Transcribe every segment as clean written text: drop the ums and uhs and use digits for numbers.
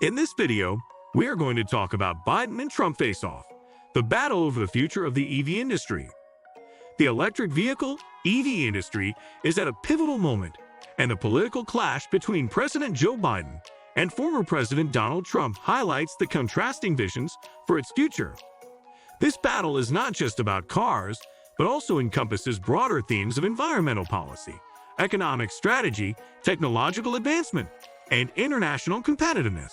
In this video, we are going to talk about Biden and Trump face-off, the battle over the future of the EV industry. The electric vehicle EV industry is at a pivotal moment, and the political clash between President Joe Biden and former President Donald Trump highlights the contrasting visions for its future. This battle is not just about cars, but also encompasses broader themes of environmental policy, economic strategy, technological advancement, and international competitiveness.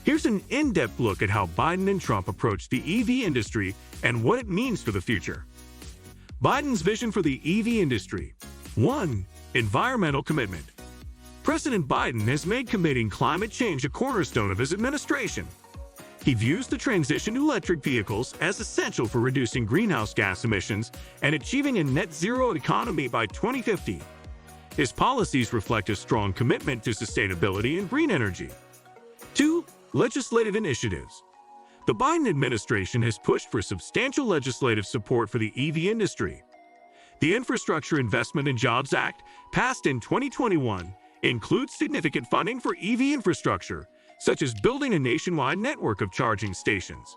Here's an in-depth look at how Biden and Trump approach the EV industry and what it means for the future. Biden's vision for the EV industry. 1. Environmental commitment. President Biden has made combating climate change a cornerstone of his administration. He views the transition to electric vehicles as essential for reducing greenhouse gas emissions and achieving a net-zero economy by 2050. His policies reflect a strong commitment to sustainability and green energy. 2. Legislative initiatives. The Biden administration has pushed for substantial legislative support for the EV industry. The Infrastructure Investment and Jobs Act, passed in 2021, includes significant funding for EV infrastructure, such as building a nationwide network of charging stations.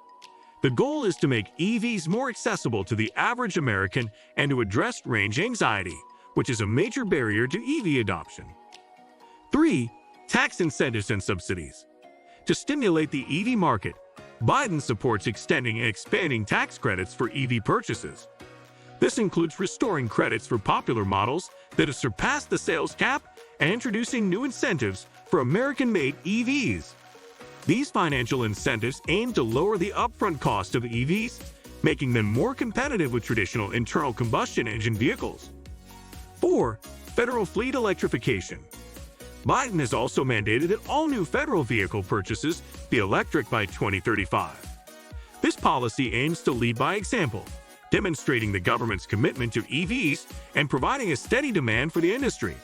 The goal is to make EVs more accessible to the average American and to address range anxiety, which is a major barrier to EV adoption. 3. Tax incentives and subsidies. To stimulate the EV market, Biden supports extending and expanding tax credits for EV purchases. This includes restoring credits for popular models that have surpassed the sales cap and introducing new incentives for American-made EVs. These financial incentives aim to lower the upfront cost of EVs, making them more competitive with traditional internal combustion engine vehicles. 4. Federal fleet electrification. Biden has also mandated that all new federal vehicle purchases be electric by 2035. This policy aims to lead by example, demonstrating the government's commitment to EVs and providing a steady demand for the industry.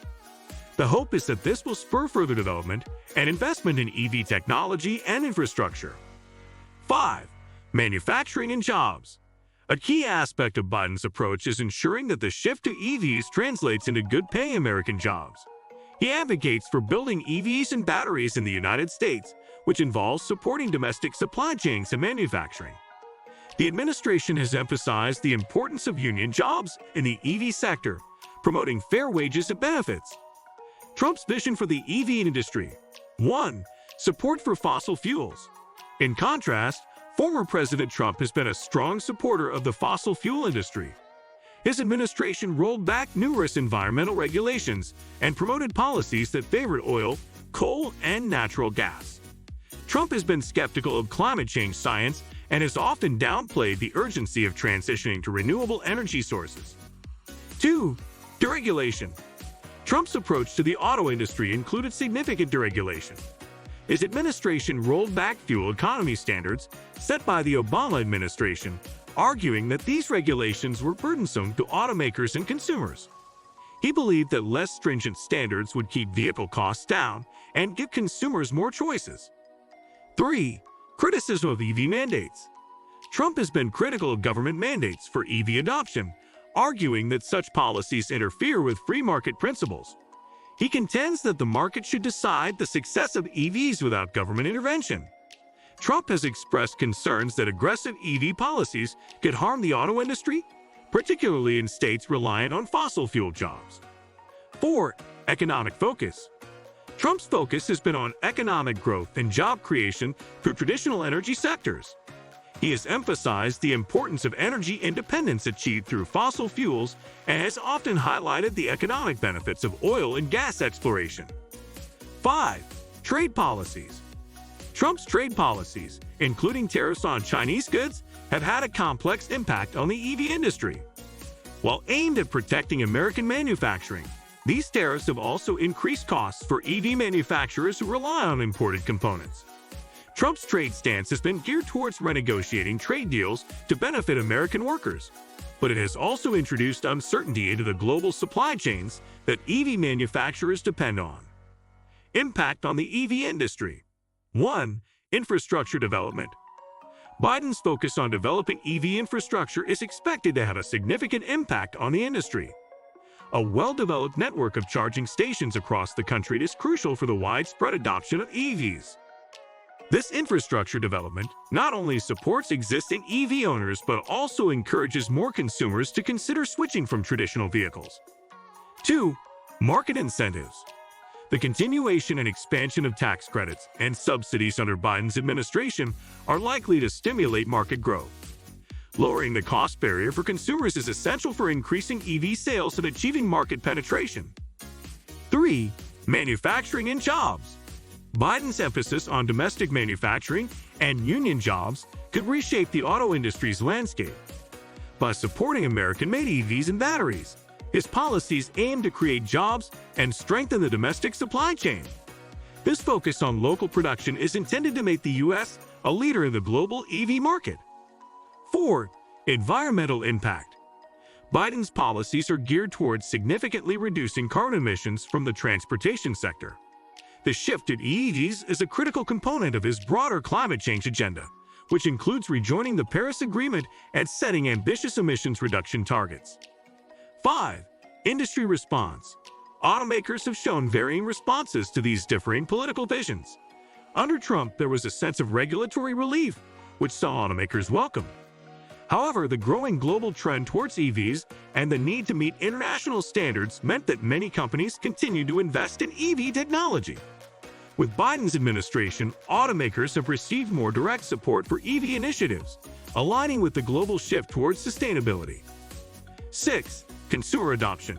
The hope is that this will spur further development and investment in EV technology and infrastructure. 5. Manufacturing and jobs. A key aspect of Biden's approach is ensuring that the shift to EVs translates into good-paying American jobs. He advocates for building EVs and batteries in the United States, which involves supporting domestic supply chains and manufacturing. The administration has emphasized the importance of union jobs in the EV sector, promoting fair wages and benefits. Trump's vision for the EV industry. 1. Support for fossil fuels. In contrast, former President Trump has been a strong supporter of the fossil fuel industry. His administration rolled back numerous environmental regulations and promoted policies that favored oil, coal, and natural gas. Trump has been skeptical of climate change science and has often downplayed the urgency of transitioning to renewable energy sources. 2. Deregulation. Trump's approach to the auto industry included significant deregulation. His administration rolled back fuel economy standards set by the Obama administration, arguing that these regulations were burdensome to automakers and consumers. He believed that less stringent standards would keep vehicle costs down and give consumers more choices. 3. Criticism of EV mandates. Trump has been critical of government mandates for EV adoption, arguing that such policies interfere with free market principles. He contends that the market should decide the success of EVs without government intervention. Trump has expressed concerns that aggressive EV policies could harm the auto industry, particularly in states reliant on fossil fuel jobs. 4. Economic focus. Trump's focus has been on economic growth and job creation through traditional energy sectors. He has emphasized the importance of energy independence achieved through fossil fuels and has often highlighted the economic benefits of oil and gas exploration. 5. Trade policies. Trump's trade policies, including tariffs on Chinese goods, have had a complex impact on the EV industry. While aimed at protecting American manufacturing, these tariffs have also increased costs for EV manufacturers who rely on imported components. Trump's trade stance has been geared towards renegotiating trade deals to benefit American workers, but it has also introduced uncertainty into the global supply chains that EV manufacturers depend on. Impact on the EV industry. 1. Infrastructure development. Biden's focus on developing EV infrastructure is expected to have a significant impact on the industry. A well-developed network of charging stations across the country is crucial for the widespread adoption of EVs. This infrastructure development not only supports existing EV owners but also encourages more consumers to consider switching from traditional vehicles. 2. Market incentives. The continuation and expansion of tax credits and subsidies under Biden's administration are likely to stimulate market growth. Lowering the cost barrier for consumers is essential for increasing EV sales and achieving market penetration. 3. Manufacturing and jobs. Biden's emphasis on domestic manufacturing and union jobs could reshape the auto industry's landscape. By supporting American-made EVs and batteries, his policies aim to create jobs and strengthen the domestic supply chain. This focus on local production is intended to make the U.S. a leader in the global EV market. 4. Environmental impact. Biden's policies are geared towards significantly reducing carbon emissions from the transportation sector. The shift to EVs is a critical component of his broader climate change agenda, which includes rejoining the Paris Agreement and setting ambitious emissions reduction targets. 5. Industry response. Automakers have shown varying responses to these differing political visions. Under Trump, there was a sense of regulatory relief, which saw automakers welcome. However, the growing global trend towards EVs and the need to meet international standards meant that many companies continued to invest in EV technology. With Biden's administration, automakers have received more direct support for EV initiatives, aligning with the global shift towards sustainability. 6. Consumer adoption.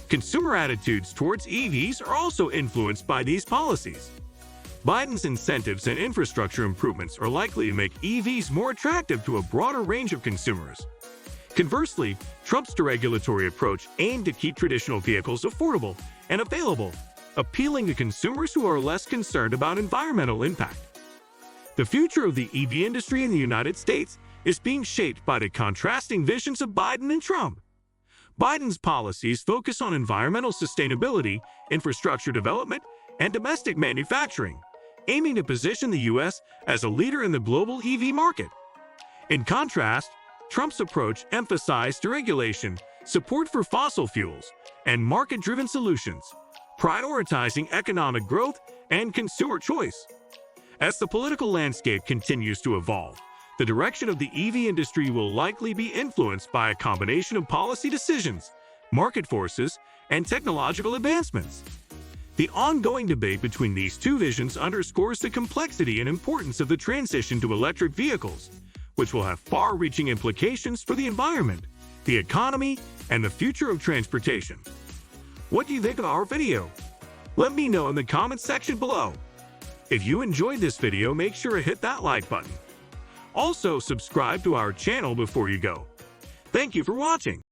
Consumer attitudes towards EVs are also influenced by these policies. Biden's incentives and infrastructure improvements are likely to make EVs more attractive to a broader range of consumers. Conversely, Trump's deregulatory approach aimed to keep traditional vehicles affordable and available, appealing to consumers who are less concerned about environmental impact. The future of the EV industry in the United States is being shaped by the contrasting visions of Biden and Trump. Biden's policies focus on environmental sustainability, infrastructure development, and domestic manufacturing, aiming to position the U.S. as a leader in the global EV market. In contrast, Trump's approach emphasized deregulation, support for fossil fuels, and market-driven solutions, prioritizing economic growth and consumer choice. As the political landscape continues to evolve, the direction of the EV industry will likely be influenced by a combination of policy decisions, market forces, and technological advancements. The ongoing debate between these two visions underscores the complexity and importance of the transition to electric vehicles, which will have far-reaching implications for the environment, the economy, and the future of transportation. What do you think of our video? Let me know in the comments section below. If you enjoyed this video, make sure to hit that like button. Also, subscribe to our channel before you go. Thank you for watching.